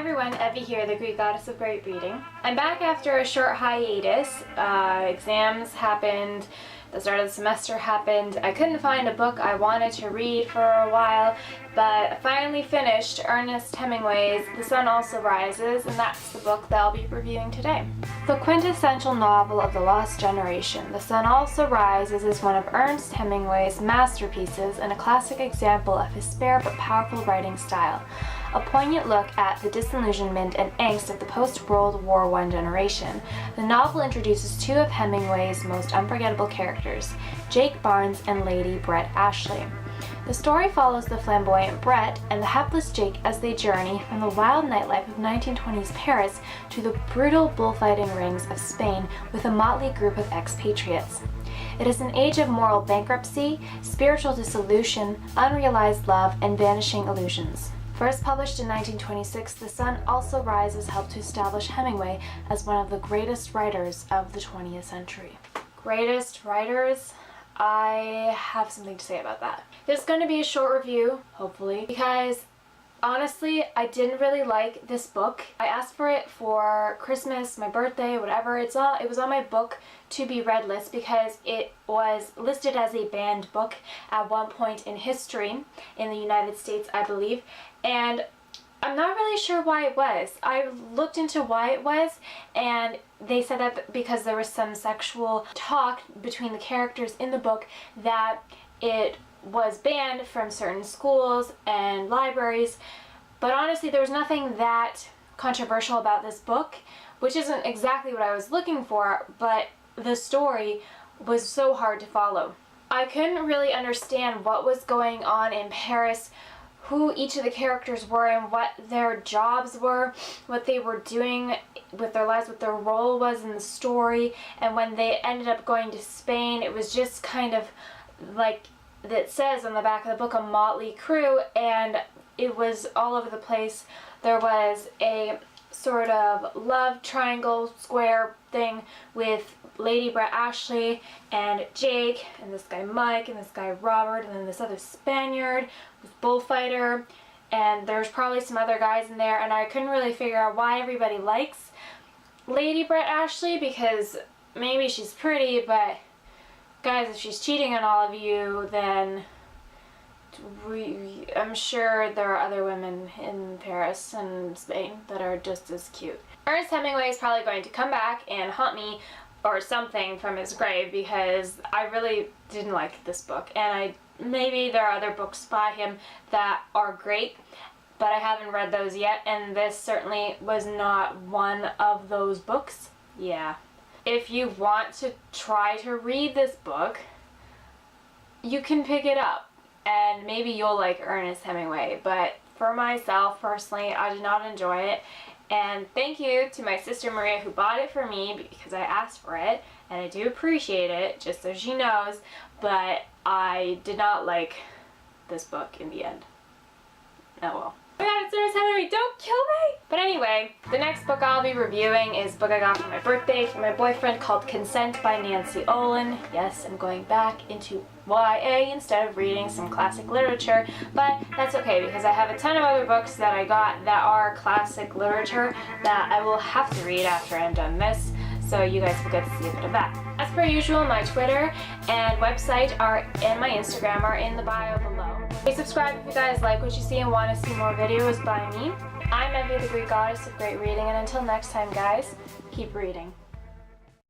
everyone, Evie here, the Greek goddess of great reading. I'm back after a short hiatus. Exams happened, the start of the semester happened. I couldn't find a book I wanted to read for a while, but I finally finished Ernest Hemingway's The Sun Also Rises, and that's the book that I'll be reviewing today. The quintessential novel of the lost generation, The Sun Also Rises is one of Ernest Hemingway's masterpieces and a classic example of his spare but powerful writing style. A poignant look at the disillusionment and angst of the post-World War I generation, the novel introduces two of Hemingway's most unforgettable characters, Jake Barnes and Lady Brett Ashley. The story follows the flamboyant Brett and the hapless Jake as they journey from the wild nightlife of 1920s Paris to the brutal bullfighting rings of Spain with a motley group of expatriates. It is an age of moral bankruptcy, spiritual dissolution, unrealized love, and vanishing illusions. First published in 1926, The Sun Also Rises helped to establish Hemingway as one of the greatest writers of the 20th century. Greatest writers? I have something to say about that. This is going to be a short review, hopefully, because honestly, I didn't really like this book. I asked for it for Christmas, my birthday, whatever. It was on my book to be read list because it was listed as a banned book at one point in history in the United States, I believe, and I'm not really sure why it was. I looked into why it was, and they said that because there was some sexual talk between the characters in the book that it was banned from certain schools and libraries. But honestly, there was nothing that controversial about this book, which isn't exactly what I was looking for, but the story was so hard to follow. I couldn't really understand what was going on in Paris, who each of the characters were and what their jobs were, what they were doing with their lives, what their role was in the story. And when they ended up going to Spain, it was just kind of like it says on the back of the book, a motley crew, and it was all over the place. There was a sort of love triangle square thing with Lady Brett Ashley and Jake and this guy Mike and this guy Robert and then this other Spaniard with bullfighter, and there's probably some other guys in there, and I couldn't really figure out why everybody likes Lady Brett Ashley, because maybe she's pretty, but guys, if she's cheating on all of you, then I'm sure there are other women in Paris and Spain that are just as cute. Ernest Hemingway is probably going to come back and haunt me or something from his grave because I really didn't like this book, and maybe there are other books by him that are great, but I haven't read those yet, and this certainly was not one of those books. Yeah. If you want to try to read this book, you can pick it up, and maybe you'll like Ernest Hemingway, but for myself, personally, I did not enjoy it. And thank you to my sister Maria who bought it for me because I asked for it, and I do appreciate it, just so she knows, but I did not like this book in the end. Oh well. Oh my god, it's Ernest Hemingway, don't kill me! But anyway, the next book I'll be reviewing is a book I got for my birthday from my boyfriend called Consent by Nancy Olin. Yes, I'm going back into YA instead of reading some classic literature, but that's okay because I have a ton of other books that I got that are classic literature that I will have to read after I'm done this, so you guys will get to see a bit of that. As per usual, my Twitter and website and my Instagram are in the bio below. Please subscribe if you guys like what you see and want to see more videos by me. I'm Evie, the Greek goddess of great reading, and until next time guys, keep reading.